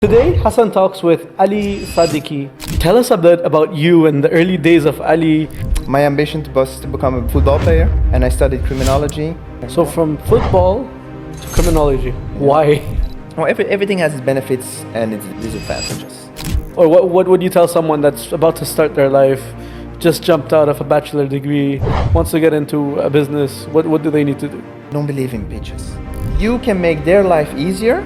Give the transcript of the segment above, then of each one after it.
Today, Hassan talks with Ali Sadeghi. Tell us a bit about you and the early days of Ali. My ambition was to become a football player, and I studied criminology. So from football to criminology. Why? Well, everything has its benefits and its disadvantages. Or what would you tell someone that's about to start their life, just jumped out of a bachelor degree, wants to get into a business? What do they need to do? Don't believe in pitches. You can make their life easier,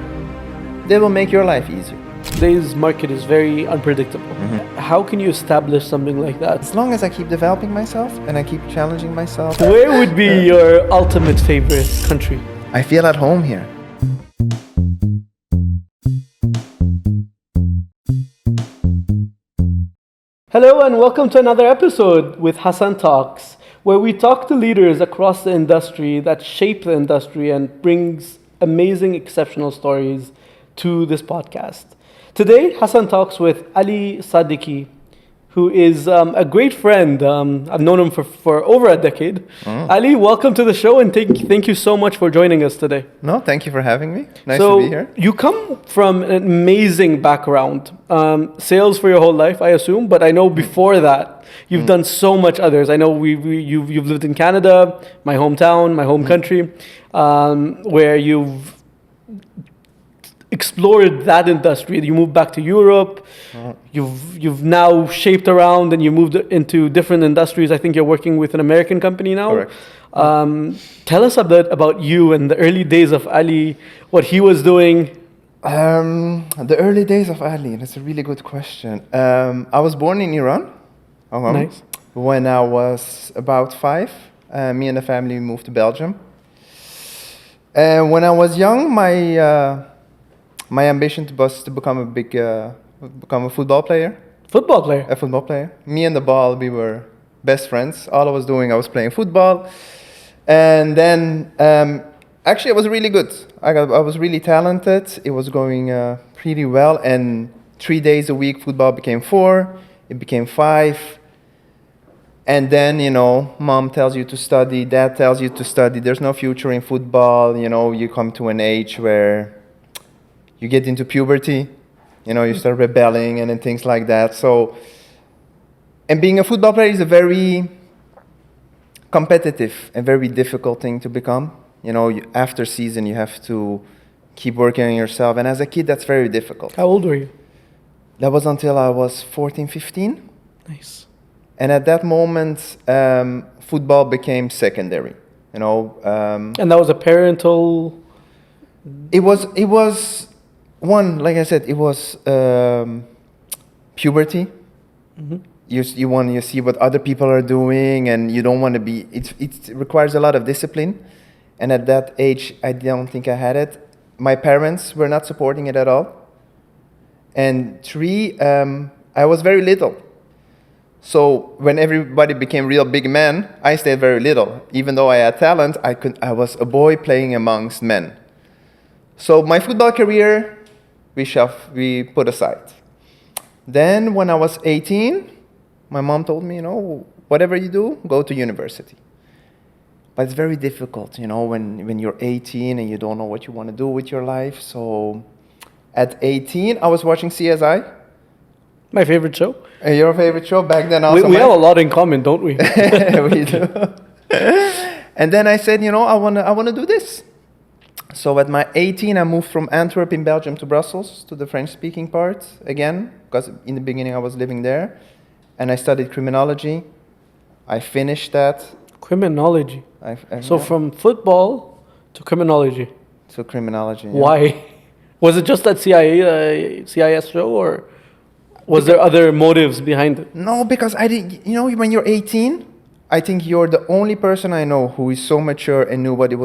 they will make your life easier. Today's market is very unpredictable. How can you establish something like that? As long as I keep developing myself and I keep challenging myself. Where would be your ultimate favorite country? I feel at home here. Hello and welcome to another episode with Hassan Talks, where we talk to leaders across the industry that shape the industry and brings amazing, exceptional stories to this podcast. Today, Hassan talks with Ali Sadeghi, who is a great friend. I've known him for over a decade. Ali, welcome to the show and thank you so much for joining us today. No, thank you for having me. Nice to be here. You come from an amazing background. Sales for your whole life, I assume, but I know before that, you've done so much others. I know you've lived in Canada, my hometown, my home country, where you've explored that industry. You moved back to Europe. You've now shaped around and you moved into different industries. I think you're working with an American company now. Correct. Tell us a bit about you and the early days of Ali, what he was doing. The early days of Ali, that's a really good question. I was born in Iran. Nice. When I was about 5, me and the family moved to Belgium. And when I was young, my ambition was to become a football player. Football player? A football player. Me and the ball, we were best friends. All I was doing, I was playing football. And then, actually, I was really good. I was really talented. It was going pretty well. And 3 days a week, football became 4. It became 5. And then, mom tells you to study, dad tells you to study. There's no future in football. You come to an age where you get into puberty, you start rebelling and then things like that. So, and being a football player is a very competitive and very difficult thing to become. After season, you have to keep working on yourself. And as a kid, that's very difficult. How old were you? That was until I was 14, 15. Nice. And at that moment, football became secondary. And that was a parental... It was one, like I said, it was puberty. You see what other people are doing, and you don't want to be. It requires a lot of discipline, and at that age, I don't think I had it. My parents were not supporting it at all. And 3, I was very little. So when everybody became real big men, I stayed very little. Even though I had talent, I was a boy playing amongst men. So my football career, we put aside. Then when I was 18, my mom told me, whatever you do, go to university. But it's very difficult, when you're 18 and you don't know what you want to do with your life. So at 18, I was watching CSI. My favorite show. Your favorite show back then also. We have a lot in common, don't we? We do. And then I said, I want to do this. So at my 18, I moved from Antwerp in Belgium to Brussels, to the French-speaking part again, because in the beginning I was living there. And I studied criminology. I finished that. Criminology. So from football to criminology. To criminology. Yeah. Why? Was it just that CIS show, or was there other motives behind it? No, because I didn't. When you're 18, I think you're the only person I know who is so mature and knew what he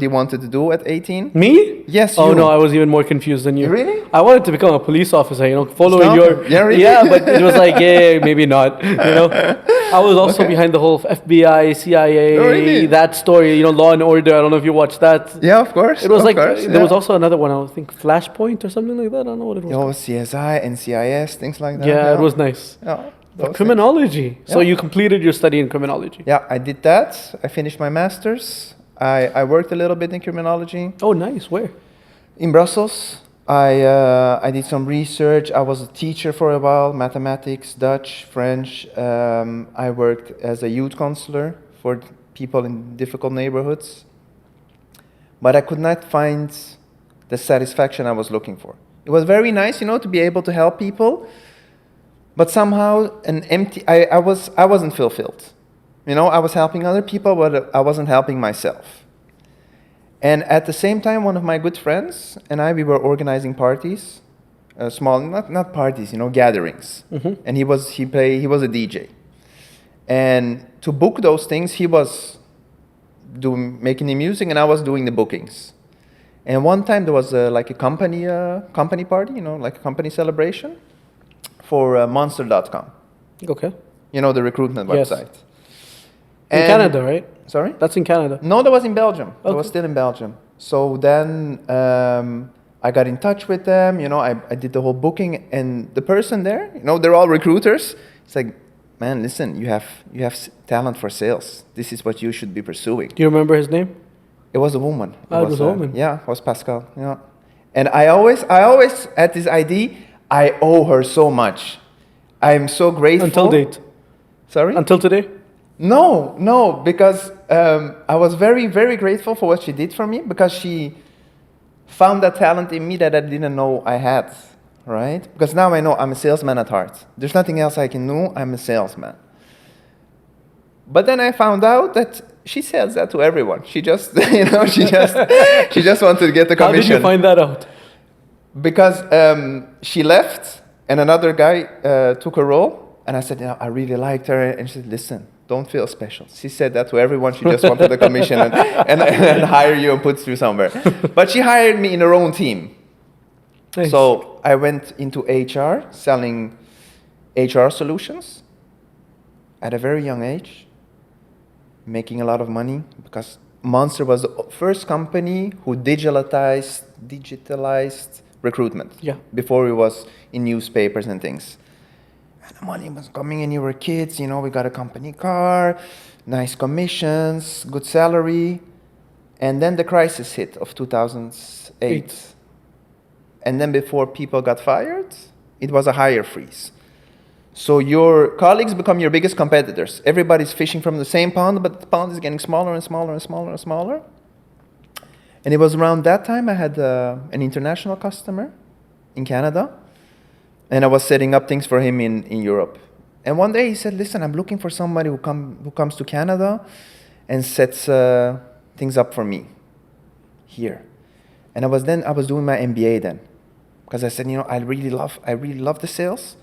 wanted to do at 18. Me? Yes. Oh no, I was even more confused than you. Really? I wanted to become a police officer. Following your. Yeah, really? Yeah, but it was like, yeah, maybe not. I was also behind the whole FBI, CIA, really? That story. Law and Order. I don't know if you watched that. Yeah, of course. It was there was also another one. I think Flashpoint or something like that. I don't know what it was. CSI and CIS, things like that. Yeah, it was nice. Yeah. Criminology. So Yeah. you completed your study in criminology. Yeah, I did that. I finished my master's. I worked a little bit in criminology Oh, nice. Where? in Brussels. I did some research. I was a teacher for a while, mathematics, Dutch, French. I worked as a youth counselor for people in difficult neighborhoods. But I could not find the satisfaction I was looking for. It was very nice, to be able to help people, but somehow I wasn't fulfilled. I was helping other people, but I wasn't helping myself. And at the same time, one of my good friends and we were organizing parties, small, not parties, gatherings. Mm-hmm. And he was a DJ. And to book those things, he was making the music, and I was doing the bookings. And one time there was like a company party, like a company celebration for Monster.com. Okay. The recruitment Yes. website. In Canada, right? Sorry? That's in Canada. No, that was in Belgium. Okay. I was still in Belgium. So then I got in touch with them. I did the whole booking, and the person there, they're all recruiters. It's like, man, listen, you have talent for sales. This is what you should be pursuing. Do you remember his name? It was a woman. It was a woman. Yeah, it was Pascal. Yeah. And I always at this ID, I owe her so much. I am so grateful. Until date. Sorry? Until today? No, because I was very, very grateful for what she did for me, because she found that talent in me that I didn't know I had, right? Because now I know I'm a salesman at heart. There's nothing else I can do. I'm a salesman. But then I found out that she sells that to everyone. She just, she just wanted to get the commission. How did you find that out? Because she left, and another guy took her role, and I said, I really liked her, and she said, listen, don't feel special. She said that to everyone. She just wanted the commission and hire you and put you somewhere. But she hired me in her own team. Nice. So I went into HR, selling HR solutions at a very young age, making a lot of money, because Monster was the first company who digitalized recruitment. Yeah. Before it was in newspapers and things. And the money was coming in. You were kids, we got a company car, nice commissions, good salary. And then the crisis hit of 2008. And then before people got fired, it was a hire freeze. So your colleagues become your biggest competitors. Everybody's fishing from the same pond, but the pond is getting smaller and smaller and smaller and smaller. And it was around that time I had an international customer in Canada, and I was setting up things for him in Europe. And one day he said, listen, I'm looking for somebody who comes to Canada and sets things up for me here. And I was doing my MBA then, because I said, I really love the sales,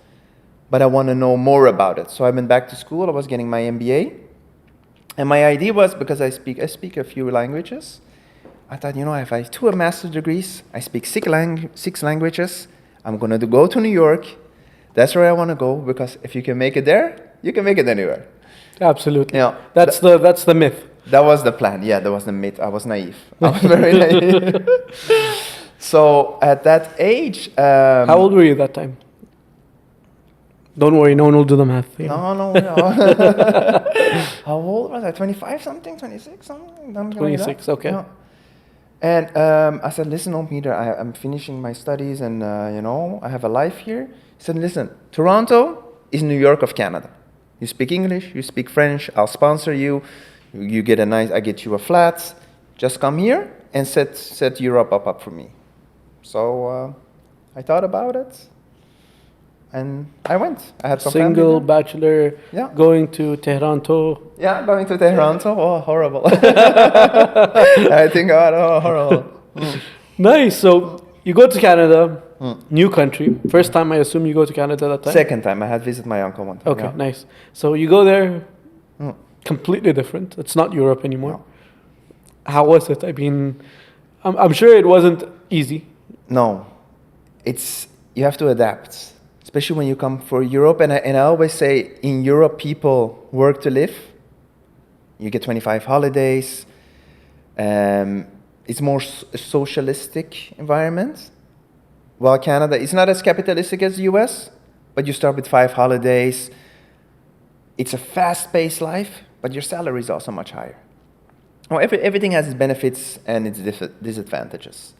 but I want to know more about it. So I went back to school. I was getting my MBA, and my idea was, because I speak a few languages, I thought, if I have 2 master's degrees, I speak 6 languages, I'm going to go to New York. That's where I want to go, because if you can make it there, you can make it anywhere. Absolutely. That's the myth. That was the plan. Yeah, that was the myth. I was naive. I was very naive. So at that age... How old were you at that time? Don't worry, no one will do the math. No. How old was I? 25 something? 26 something? 26, okay. Yeah. And I said, listen, Peter, I'm finishing my studies, and I have a life here. He said, listen, Toronto is New York of Canada. You speak English, you speak French, I'll sponsor you. I get you a flat. Just come here and set Europe up for me. So I thought about it, and I went. I had some single family bachelor, yeah, going to Toronto. Yeah, going to Toronto. Oh, horrible. I think, horrible. Nice. So you go to Canada, new country. First time, I assume you go to Canada that time? Second time. I had visited my uncle one time. Okay, yeah. nice. So you go there, completely different. It's not Europe anymore. No. How was it? I mean, I'm sure it wasn't easy. No, you have to adapt, especially when you come for Europe. And I always say, in Europe, people work to live. You get 25 holidays. It's more a socialistic environment. While Canada is not as capitalistic as the US, but you start with 5 holidays. It's a fast-paced life, but your salary is also much higher. Well, everything has its benefits and its disadvantages.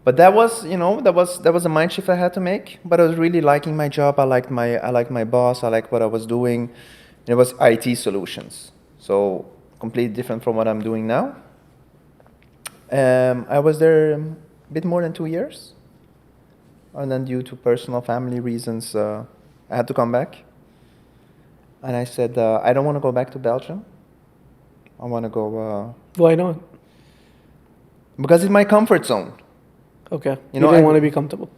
But that was, that was a mind shift I had to make. But I was really liking my job. I liked my boss. I liked what I was doing. It was IT solutions, so completely different from what I'm doing now. I was there a bit more than 2 years, and then due to personal family reasons, I had to come back. And I said, I don't want to go back to Belgium. I want to go. Why not? Because it's my comfort zone. Okay. You didn't want to be comfortable.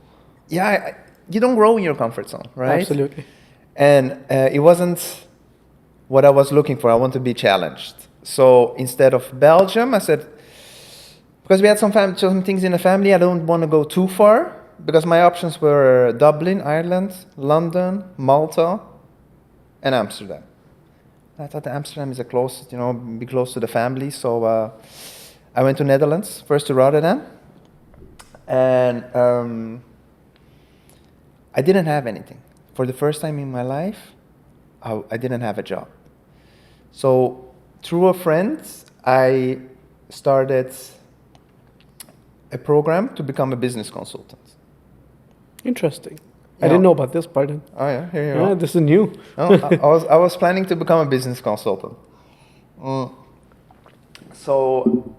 Yeah, you don't grow in your comfort zone, right? Absolutely. And it wasn't what I was looking for. I want to be challenged. So instead of Belgium, I said, because we had some things in the family, I don't want to go too far, because my options were Dublin, Ireland, London, Malta, and Amsterdam. I thought Amsterdam is the closest, be close to the family. So I went to Netherlands, first to Rotterdam. And I didn't have anything. For the first time in my life, I didn't have a job. So through a friend, I started a program to become a business consultant. Interesting. I didn't know about this part. Oh yeah, here you are. This is new. I was planning to become a business consultant. So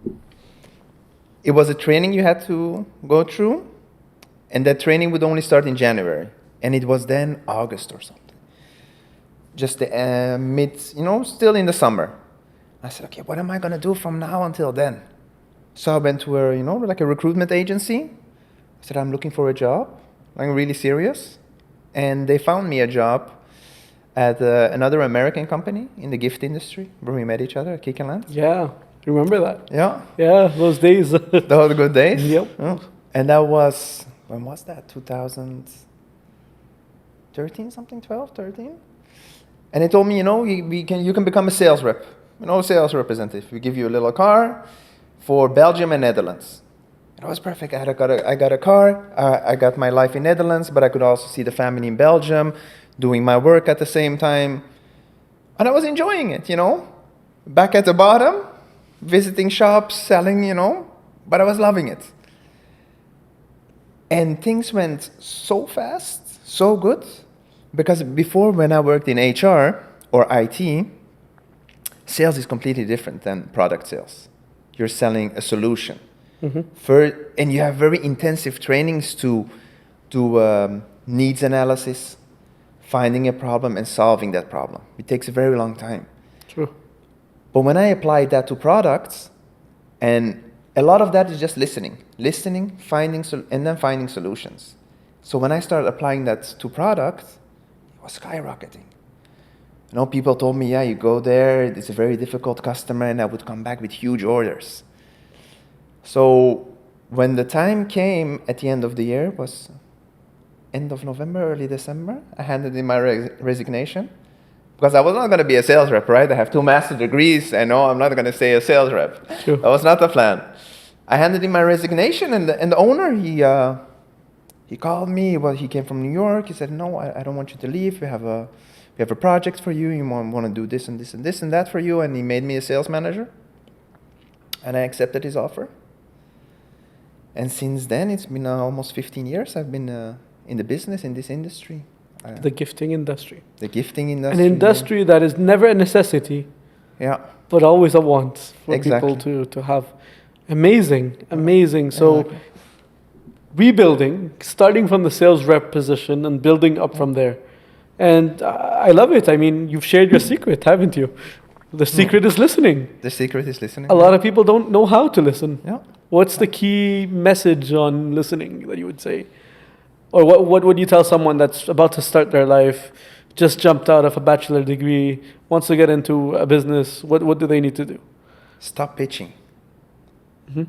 it was a training you had to go through, and that training would only start in January, and it was then August or something. Just the mid, still in the summer. I said, okay, what am I gonna do from now until then? So I went to like a recruitment agency. I said, I'm looking for a job. I'm really serious. And they found me a job at another American company in the gift industry, where we met each other at Kick and Land. Yeah, remember that? Yeah. Yeah, those days. Those were the good days. Yep. Oh. And that was, when was that? 2013, something, 12, 13? And they told me, you can become a sales rep, sales representative. We give you a little car for Belgium and Netherlands. It was perfect. I got a car. I got my life in Netherlands, but I could also see the family in Belgium, doing my work at the same time. And I was enjoying it, Back at the bottom, visiting shops, selling, but I was loving it. And things went so fast, so good, because before, when I worked in HR or IT, sales is completely different than product sales. You're selling a solution. Mm-hmm. And you have very intensive trainings to needs analysis, finding a problem and solving that problem. It takes a very long time. True. But when I applied that to products, and a lot of that is just listening, finding solutions. So when I started applying that to products, it was skyrocketing. People told me, yeah, you go there, it's a very difficult customer, and I would come back with huge orders. So when the time came at the end of the year, was end of November, early December, I handed in my resignation, because I was not going to be a sales rep, right? I have 2 master's degrees, and no, I'm not going to stay a sales rep. Sure. That was not the plan. I handed in my resignation, and the owner, he called me. Well, he came from New York. He said, no, I don't want you to leave. We have a project for you. You want to do this and this and this and that for you. And he made me a sales manager, and I accepted his offer. And since then, it's been almost 15 years I've been in the business, in this industry. The gifting industry. The gifting industry. An industry that is never a necessity, but always a want for people to have. Amazing. So rebuilding, starting from the sales rep position and building up from there. And I love it. I mean, you've shared your secret, haven't you? The secret is listening. The secret is listening. A lot of people don't know how to listen. Yeah. What's the key message on listening that you would say? Or what would you tell someone that's about to start their life, just jumped out of a bachelor degree, wants to get into a business? What do they need to do? Stop pitching. Mm-hmm.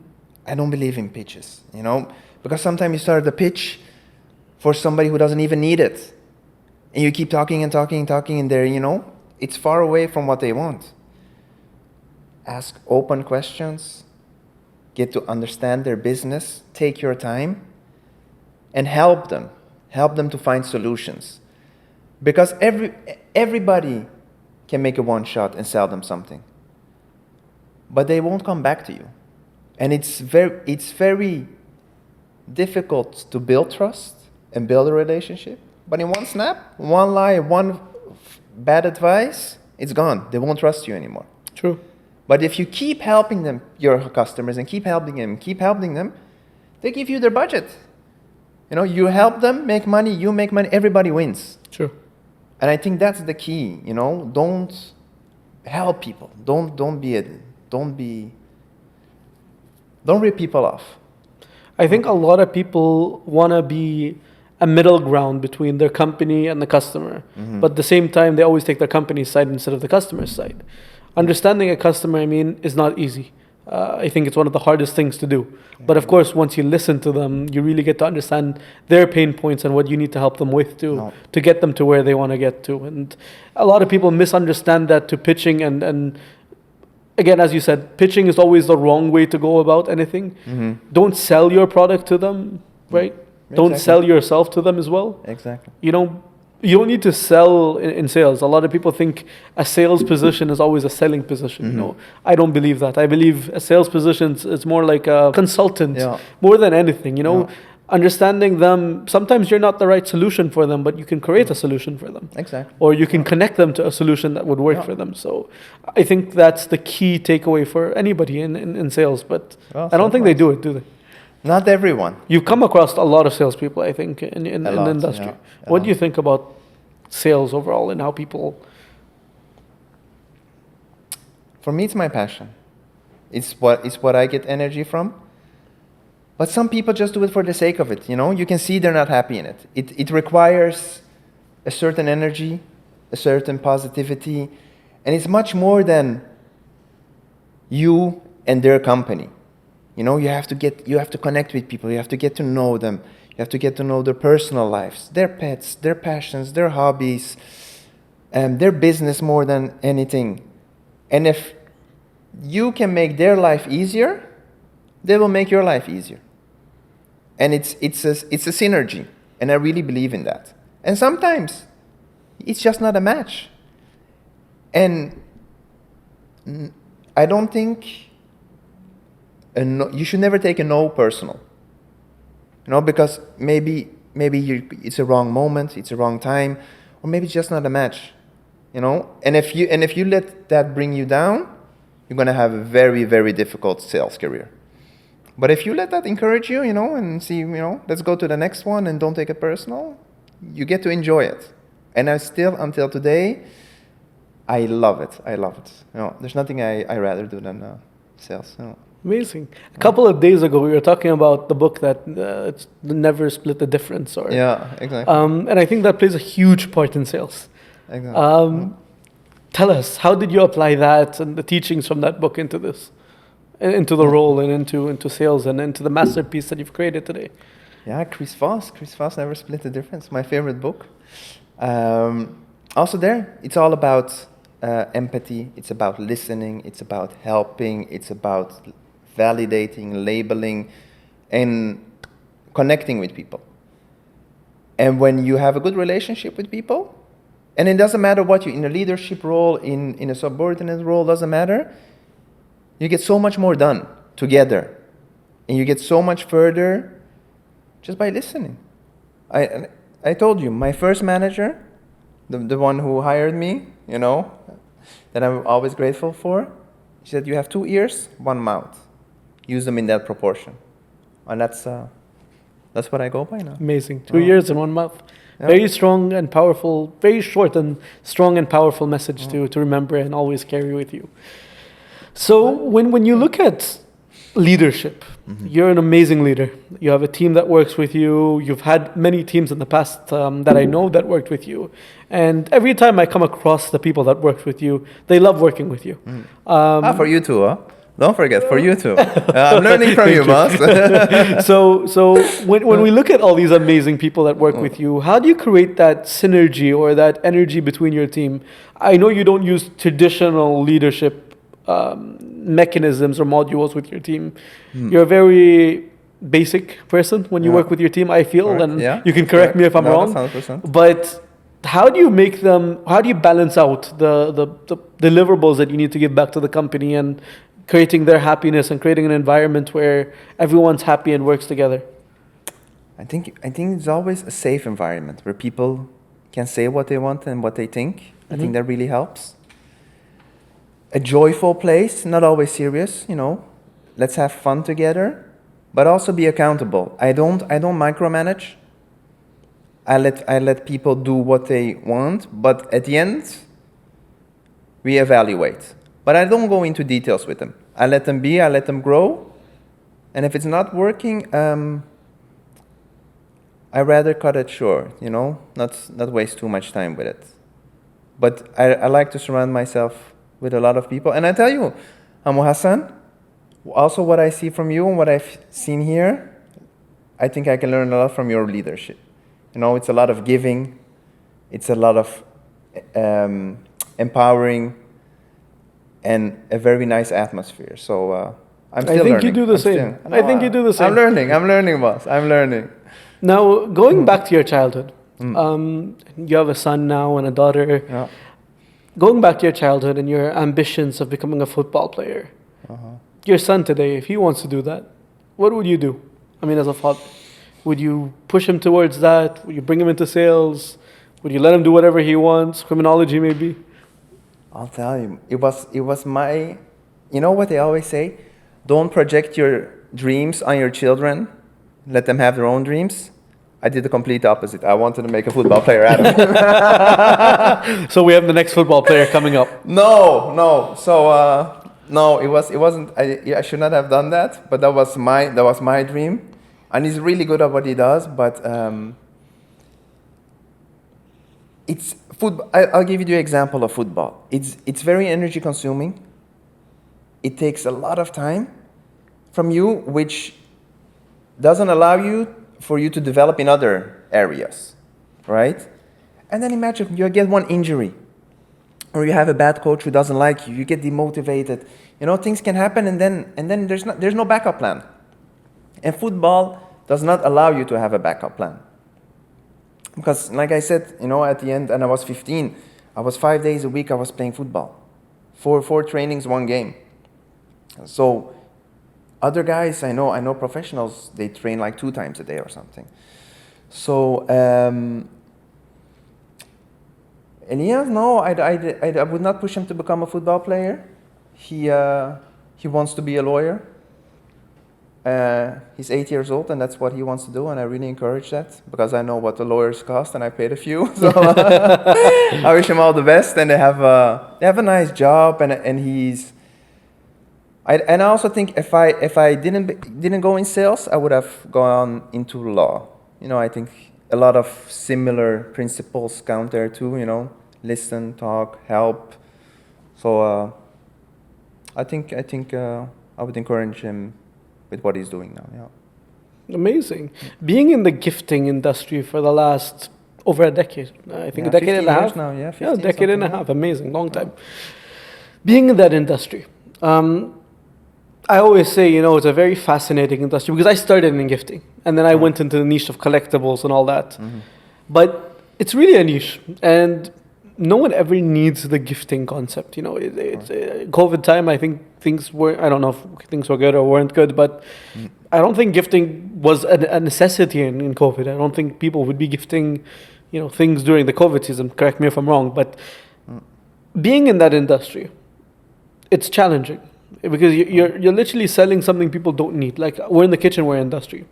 I don't believe in pitches, because sometimes you start the pitch for somebody who doesn't even need it. And you keep talking and they're, it's far away from what they want. Ask open questions, get to understand their business, take your time, and help them to find solutions. Because everybody can make a one shot and sell them something, but they won't come back to you. And it's very difficult to build trust and build a relationship. But in one snap, one lie, one bad advice, it's gone. They won't trust you anymore. True. But if you keep helping them, your customers, and keep helping them, they give you their budget. You know, you help them make money, you make money, everybody wins. True. And I think that's the key. You know, don't help people. Don't rip people off. I think a lot of people want to be a middle ground between their company and the customer. Mm-hmm. But at the same time, they always take their company's side instead of the customer's side. Understanding a customer, is not easy. I think it's one of the hardest things to do. Yeah. But of course, once you listen to them, you really get to understand their pain points and what you need to help them with to get them to where they want to get to. And a lot of people misunderstand that to pitching. And again, as you said, pitching is always the wrong way to go about anything. Mm-hmm. Don't sell your product to them, right? Exactly. Don't sell yourself to them as well. Exactly. You don't need to sell in sales. A lot of people think a sales position is always a selling position. Mm-hmm. I don't believe that. I believe a sales position is more like a consultant, more than anything. Understanding them. Sometimes you're not the right solution for them, but you can create a solution for them. Exactly. Or you can connect them to a solution that would work for them. So I think that's the key takeaway for anybody in sales. But I don't think they do it, do they? Not everyone. You've come across a lot of salespeople, I think, in the industry. Yeah, what do you think about sales overall and how people... For me, it's my passion. It's what I get energy from. But some people just do it for the sake of it, You can see they're not happy in it. It requires a certain energy, a certain positivity, and it's much more than you and their company. You have to connect with people. You have to get to know them. You have to get to know their personal lives, their pets, their passions, their hobbies, their business more than anything. And if you can make their life easier, they will make your life easier. And it's a synergy, and I really believe in that. And sometimes it's just not a match. And I don't think you should never take a no personal, because maybe it's a wrong moment, it's a wrong time, or maybe it's just not a match, And if you let that bring you down, you're gonna have a very, very difficult sales career. But if you let that encourage you, and see, let's go to the next one and don't take it personal, you get to enjoy it. And I still, until today, I love it. There's nothing I rather do than sales. Amazing. A couple of days ago, we were talking about the book that it's Never Split the Difference. Yeah, exactly. And I think that plays a huge part in sales. Exactly. Tell us, how did you apply that and the teachings from that book into this, into the role and into sales and into the masterpiece that you've created today? Yeah, Chris Voss, Never Split the Difference, my favorite book. Also there, it's all about empathy, it's about listening, it's about helping, it's about validating, labeling, and connecting with people. And when you have a good relationship with people, and it doesn't matter what you're in a leadership role, in a subordinate role, doesn't matter, you get so much more done together. And you get so much further just by listening. I told you, my first manager, the one who hired me, that I'm always grateful for, she said, you have 2 ears, 1 mouth. Use them in that proportion. And that's what I go by now. Amazing. 2 ears and 1 mouth. Yeah. Very strong and powerful, very short and strong and powerful message to remember and always carry with you. So when you look at leadership, you're an amazing leader. You have a team that works with you. You've had many teams in the past that I know that worked with you. And every time I come across the people that worked with you, they love working with you. For you too, huh? Don't forget, for you too. I'm learning from you, boss. So when we look at all these amazing people that work with you, how do you create that synergy or that energy between your team? I know you don't use traditional leadership mechanisms or modules with your team. You're a very basic person when you work with your team, I feel, and you can correct me if I'm wrong. 100%. But how do you balance out the deliverables that you need to give back to the company and creating their happiness and creating an environment where everyone's happy and works together? I think it's always a safe environment where people can say what they want and what they think. I think that really helps. A joyful place, not always serious, you know. Let's have fun together, but also be accountable. I don't micromanage. I let people do what they want, but at the end, we evaluate. But I don't go into details with them. I let them be, I let them grow, and if it's not working, I rather cut it short, you know, not waste too much time with it. But I like to surround myself with a lot of people. And I tell you, Hassan, also what I see from you and what I've seen here, I think I can learn a lot from your leadership. You know, it's a lot of giving, it's a lot of empowering, and a very nice atmosphere. So I'm still learning. I think you do the same. I think you do the same. I'm learning, boss. I'm learning. Now, going back to your childhood, you have a son now and a daughter. Yeah. Going back to your childhood and your ambitions of becoming a football player, your son today, if he wants to do that, what would you do? I mean, as a father, would you push him towards that? Would you bring him into sales? Would you let him do whatever he wants? Criminology, maybe? I'll tell you, it was my, you know what they always say? Don't project your dreams on your children. Let them have their own dreams. I did the complete opposite. I wanted to make a football player out of it. So we have the next football player coming up. No. So no, it wasn't. I should not have done that. But that was my dream, and he's really good at what he does. But it's football. I'll give you the example of football. It's very energy consuming. It takes a lot of time from you, which doesn't allow you to develop in other areas, right? And then imagine you get one injury, or you have a bad coach who doesn't like you. You get demotivated. You know, things can happen, and then there's no backup plan. And football does not allow you to have a backup plan, because, like I said, you know, at the end, and I was 15, I was 5 days a week. I was playing football, four trainings, one game. So other guys, I know professionals, they train like 2 times a day or something. So, Elias, no, I would not push him to become a football player. He wants to be a lawyer. He's 8 years old, and that's what he wants to do, and I really encourage that, because I know what the lawyers cost, and I paid a few. So I wish him all the best, and they have a nice job, and he's. And I also think if I didn't go in sales, I would have gone into law. You know, I think a lot of similar principles count there too. You know, listen, talk, help. So I think I would encourage him with what he's doing now. Yeah. Amazing. Being in the gifting industry for the last over a decade, I think a decade and a half now. Yeah, 15, a decade and a half. Amazing, long time. Being in that industry. I always say, you know, it's a very fascinating industry, because I started in gifting and then I went into the niche of collectibles and all that. But it's really a niche, and no one ever needs the gifting concept. You know, it's COVID time. I think things were, I don't know if things were good or weren't good, but I don't think gifting was a necessity in COVID. I don't think people would be gifting, you know, things during the COVID season. Correct me if I'm wrong, but being in that industry, it's challenging, because you're literally selling something people don't need. Like, we're in the kitchenware industry,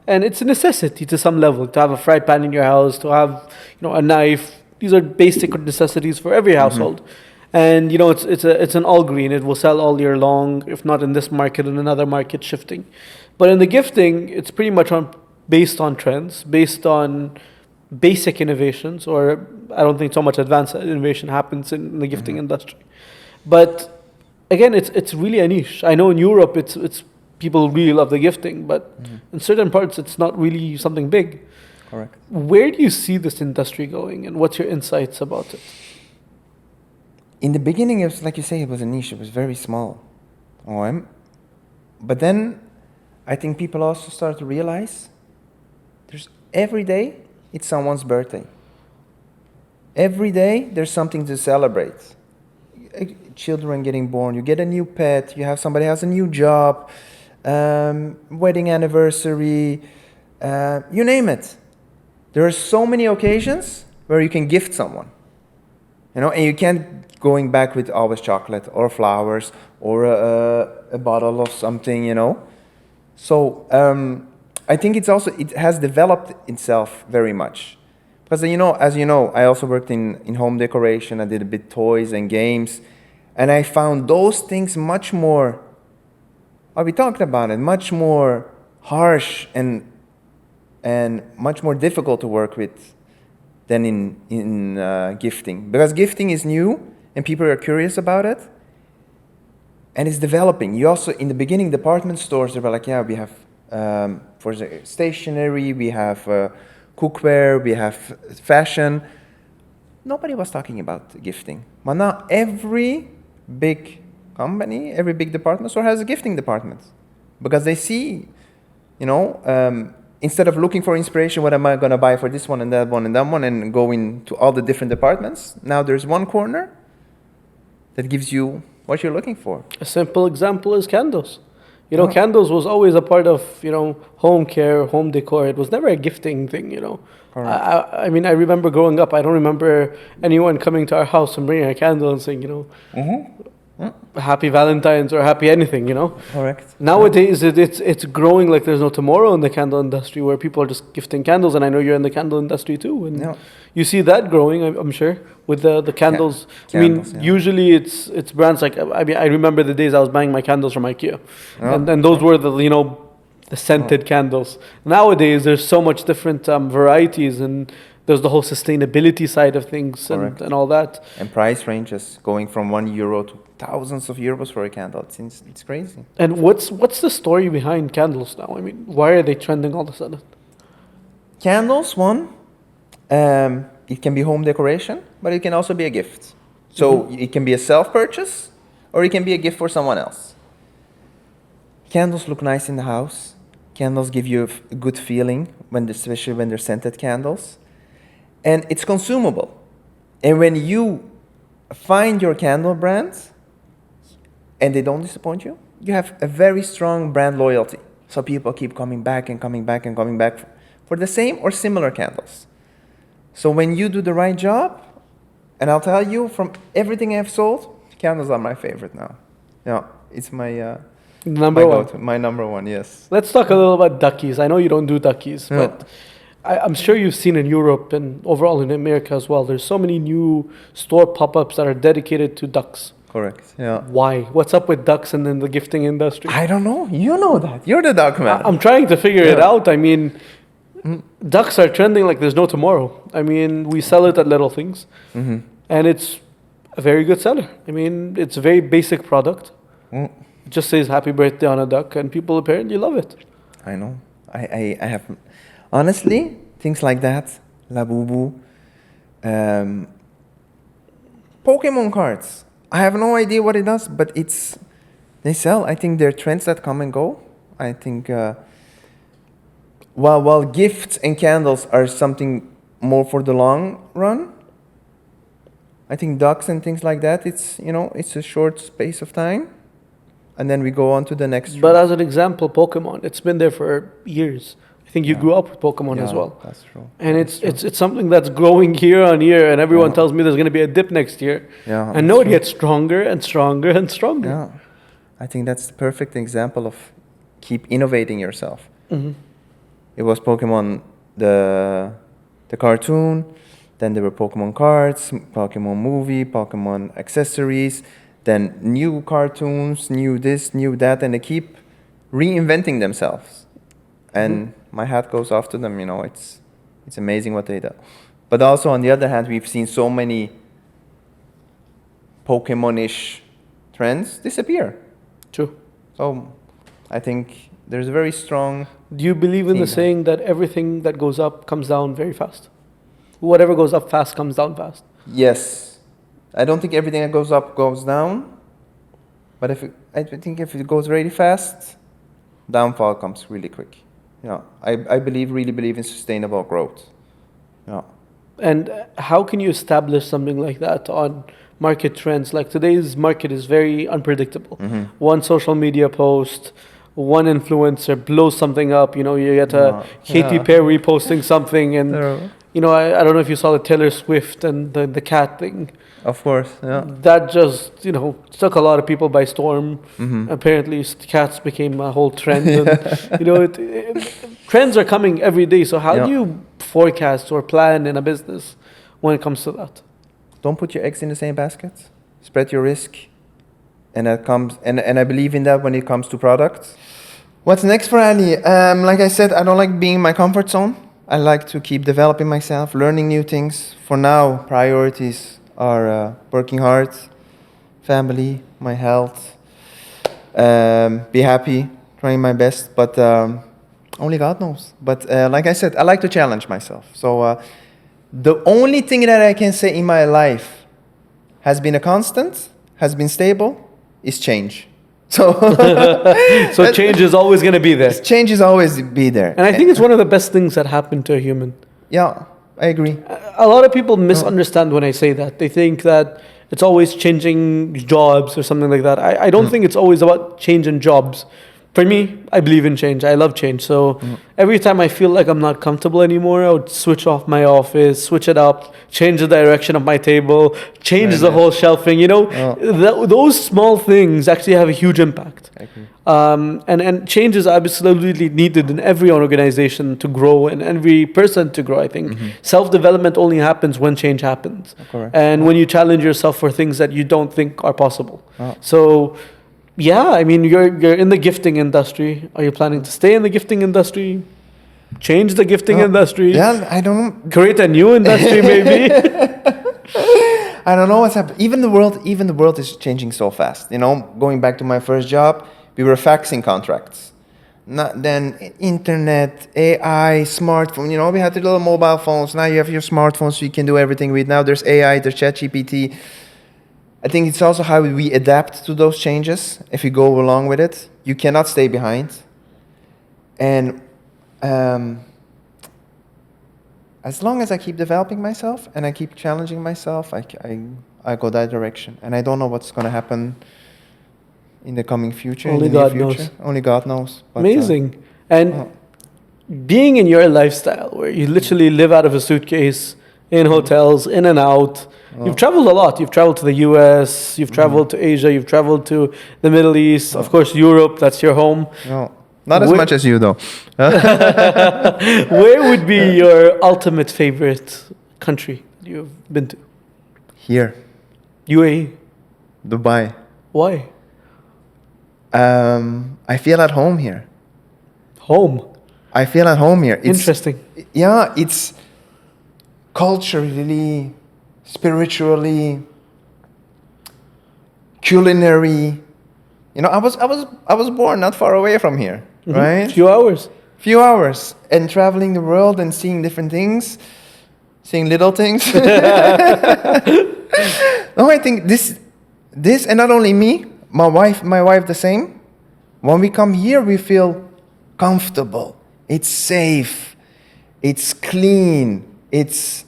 and it's a necessity to some level to have a fry pan in your house, to have, you know, a knife. These are basic necessities for every household. And, you know, it's an all green. It will sell all year long, if not in this market, in another market shifting. But in the gifting, it's pretty much based on trends, based on basic innovations, or I don't think so much advanced innovation happens in the gifting industry. But again, it's really a niche. I know in Europe, it's people really love the gifting, but in certain parts, it's not really something big. Correct. Where do you see this industry going, and what's your insights about it? In the beginning, it was, like you say, it was a niche. It was very small. But then I think people also start to realize every day it's someone's birthday. Every day there's something to celebrate. Children getting born, you get a new pet, you have somebody has a new job, wedding anniversary, you name it. There are so many occasions where you can gift someone, and you can't going back with always chocolate or flowers or a bottle of something. So I think it has developed itself very much. Because as you know, I also worked in home decoration. I did a bit toys and games, and I found those things much more. We talked about it, much more harsh and much more difficult to work with than in gifting, because gifting is new and people are curious about it, and it's developing. You also, in the beginning, department stores, they were like, yeah, we have for the stationery, we have cookware, we have fashion. Nobody was talking about gifting. But now every big company, every big department store has a gifting department, because they see, instead of looking for inspiration, what am I going to buy for this one and that one and that one, and going to all the different departments, now there's one corner that gives you what you're looking for. A simple example is candles. Candles was always a part of, home care, home decor. It was never a gifting thing, I mean, I remember growing up, I don't remember anyone coming to our house and bringing a candle and saying, Happy Valentine's or happy anything, Correct. Nowadays, it's growing like there's no tomorrow in the candle industry, where people are just gifting candles, and I know you're in the candle industry too, and you see that growing, I'm sure, with the candles. Usually it's brands like, I remember the days I was buying my candles from IKEA, and those were the scented candles. Nowadays, there's so much different varieties, and there's the whole sustainability side of things and all that. And price ranges going from €1 to thousands of euros for a candle. It's crazy. And what's the story behind candles now? I mean, why are they trending all of a sudden? Candles, it can be home decoration, but it can also be a gift. So it can be a self-purchase, or it can be a gift for someone else. Candles look nice in the house. Candles give you a good feeling, especially when they're scented candles. And it's consumable. And when you find your candle brands and they don't disappoint you, you have a very strong brand loyalty. So people keep coming back and coming back and coming back for the same or similar candles. So when you do the right job, and I'll tell you, from everything I've sold, candles are my favorite now. It's my my number one, yes. Let's talk a little about duckies. I know you don't do duckies, but I'm sure you've seen in Europe and overall in America as well, there's so many new store pop-ups that are dedicated to ducks. Correct, yeah. Why? What's up with ducks and in the gifting industry? I don't know. You know that. You're the duck man. I'm trying to figure it out. I mean, ducks are trending like there's no tomorrow. I mean, we sell it at Little Things, and it's a very good seller. I mean, it's a very basic product. It just says happy birthday on a duck, and people apparently love it. I know. I have, honestly, things like that, Labubu, Pokemon cards. I have no idea what it does, but they sell. I think they're trends that come and go. I think while gifts and candles are something more for the long run, I think ducks and things like that, it's a short space of time, and then we go on to the next trend. But as an example, Pokemon, it's been there for years. I think you grew up with Pokemon as well. That's true. And it's something that's growing year on year, and everyone tells me there's going to be a dip next year. Yeah, and it gets stronger and stronger and stronger. Yeah, I think that's the perfect example of keep innovating yourself. It was Pokemon, the cartoon, then there were Pokemon cards, Pokemon movie, Pokemon accessories, then new cartoons, new this, new that, and they keep reinventing themselves. And my hat goes off to them, it's amazing what they do. But also, on the other hand, we've seen so many Pokemon-ish trends disappear. True. So I think there's a very strong... Do you believe in the saying that everything that goes up comes down very fast? Whatever goes up fast comes down fast. Yes. I don't think everything that goes up goes down. But I think if it goes really fast, downfall comes really quick. I really believe in sustainable growth. And how can you establish something like that on market trends? Like today's market is very unpredictable. One social media post, one influencer blows something up. You get Katy Yeah. Perry posting something, and Terrible. I don't know if you saw the Taylor Swift and the cat thing. Of course, yeah. That just took a lot of people by storm. Mm-hmm. Apparently, cats became a whole trend, and trends are coming every day. So how Yeah. do you forecast or plan in a business when it comes to that? Don't put your eggs in the same basket. Spread your risk, and that comes. And I believe in that when it comes to products. What's next for Ali? Like I said, I don't like being in my comfort zone. I like to keep developing myself, learning new things. For now, priorities are working hard, family, my health, be happy, trying my best, but only God knows. But like I said, I like to challenge myself. So the only thing that I can say in my life has been a constant, has been stable, is change. So, So change is always going to be there. change is always be there. And I think it's one of the best things that happen to a human. Yeah, I agree. A lot of people misunderstand when I say that. They think that it's always changing jobs or something like that. I don't think it's always about changing jobs. For me, I believe in change. I love change. So every time I feel like I'm not comfortable anymore, I would switch off my office, switch it up, change the direction of my table, change Very the nice. whole shelving. Those small things actually have a huge impact. I agree. And change is absolutely needed in every organization to grow and every person to grow, I think. Self-development only happens when change happens. Correct. And when you challenge yourself for things that you don't think are possible. Oh. So, yeah, I mean, you're in the gifting industry. Are you planning to stay in the gifting industry? Change the gifting industry? Yeah, I don't know. Create a new industry, maybe? I don't know what's happening. Even the world is changing so fast. Going back to my first job, we were faxing contracts. Then internet, AI, smartphone. We had the little mobile phones. Now you have your smartphones, so you can do everything with. Now there's AI, there's ChatGPT. I think it's also how we adapt to those changes. If you go along with it, you cannot stay behind. And as long as I keep developing myself and I keep challenging myself, I go that direction. And I don't know what's going to happen in the coming future. Only in the God near future. knows. Only God knows. But, Amazing. And being in your lifestyle, where you literally live out of a suitcase, in hotels, in and out. You've traveled a lot. You've traveled to the US, you've traveled to Asia, you've traveled to the Middle East, of course, Europe, that's your home. No, not as much as you, though. Where would be your ultimate favorite country you've been to? Here, UAE. Dubai. Why? I feel at home here. Home. I feel at home here. Interesting. Yeah, it's culturally, spiritually, culinary. I was born not far away from here, right? Few hours. Few hours, and traveling the world and seeing different things, seeing little things. No, I think this, and not only me, my wife the same. When we come here, we feel comfortable. It's safe. It's clean. It's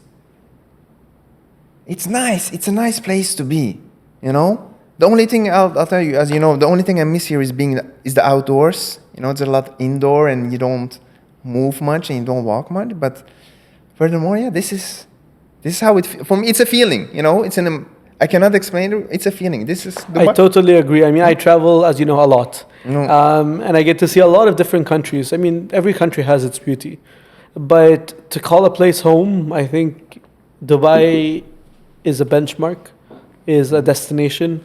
nice. It's a nice place to be. The only thing I'll tell you, as you know, the only thing I miss here is the outdoors. It's a lot indoor, and you don't move much and you don't walk much. But furthermore, yeah, this is how it for me. It's a feeling. I cannot explain it. It's a feeling. This is. I totally agree. I mean, I travel, as you know, a lot, and I get to see a lot of different countries. I mean, every country has its beauty, but to call a place home, I think Dubai is a benchmark, is a destination.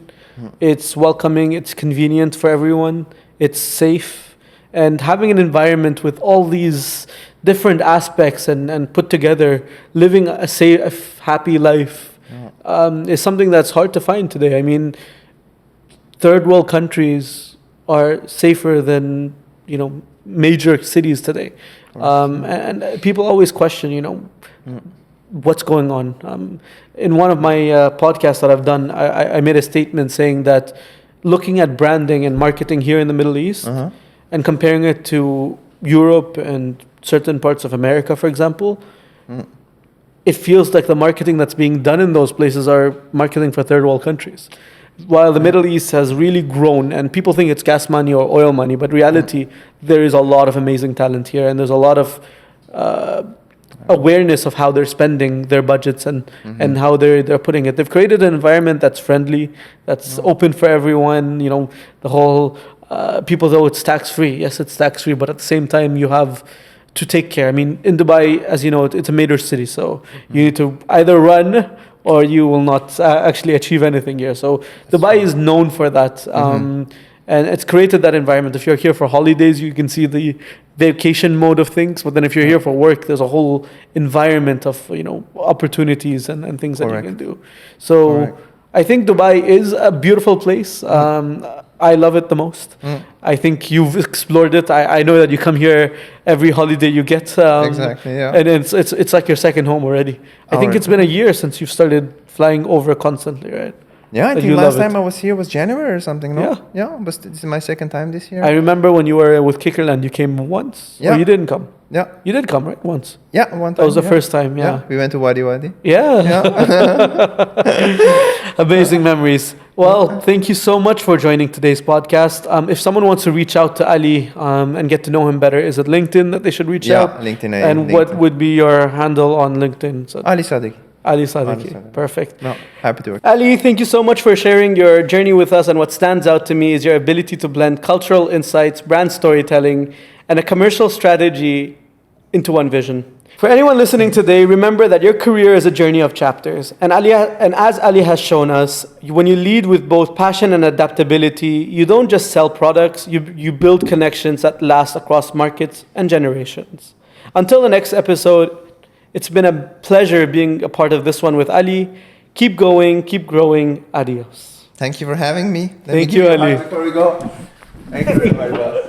It's welcoming. It's convenient for everyone. It's safe, and having an environment with all these different aspects and put together, living a safe, happy life. Is something that's hard to find today. I mean, third world countries are safer than major cities today, and people always question what's going on. In one of my podcasts that I've done, I made a statement saying that looking at branding and marketing here in the Middle East and comparing it to Europe and certain parts of America, for example. It feels like the marketing that's being done in those places are marketing for third world countries. while the Middle East has really grown, and people think it's gas money or oil money, but reality, there is a lot of amazing talent here, and there's a lot of awareness of how they're spending their budgets and how they're putting it. They've created an environment that's friendly, that's open for everyone. You know, the whole people though it's tax free. Yes, it's tax free, but at the same time you have to take care. I mean, in Dubai, as you know, it's a major city, so you need to either run or you will not actually achieve anything here. So Dubai is known for that. And it's created that environment. If you're here for holidays, you can see the vacation mode of things. But then if you're here for work, there's a whole environment of, you know, opportunities and things that you can do. So I think Dubai is a beautiful place. I love it the most. I think you've explored it. I know that you come here every holiday you get. Exactly, yeah. And it's like your second home already. I think it's been a year since you've started flying over constantly, right? Yeah, I think last time I was here was January or something, no? Yeah, but this is my second time this year. I remember when you were with Kickerland, you came once? Yeah. Or you didn't come? Yeah. You did come, right? Once? Yeah, one time. That was the first time, yeah. We went to Wadi Wadi. Yeah. Amazing memories. Well, thank you so much for joining today's podcast. If someone wants to reach out to Ali and get to know him better, is it LinkedIn that they should reach out? Yeah, LinkedIn. And what would be your handle on LinkedIn? So Ali Sadeghi. Ali Sadeghi. Perfect. No, happy to work. Ali, thank you so much for sharing your journey with us. And what stands out to me is your ability to blend cultural insights, brand storytelling, and a commercial strategy into one vision. For anyone listening today, remember that your career is a journey of chapters. And as Ali has shown us, when you lead with both passion and adaptability, you don't just sell products, you build connections that last across markets and generations. Until the next episode, it's been a pleasure being a part of this one with Ali. Keep going, keep growing. Adios. Thank you for having me. Thank you, Ali. Before we go. Thank you very much.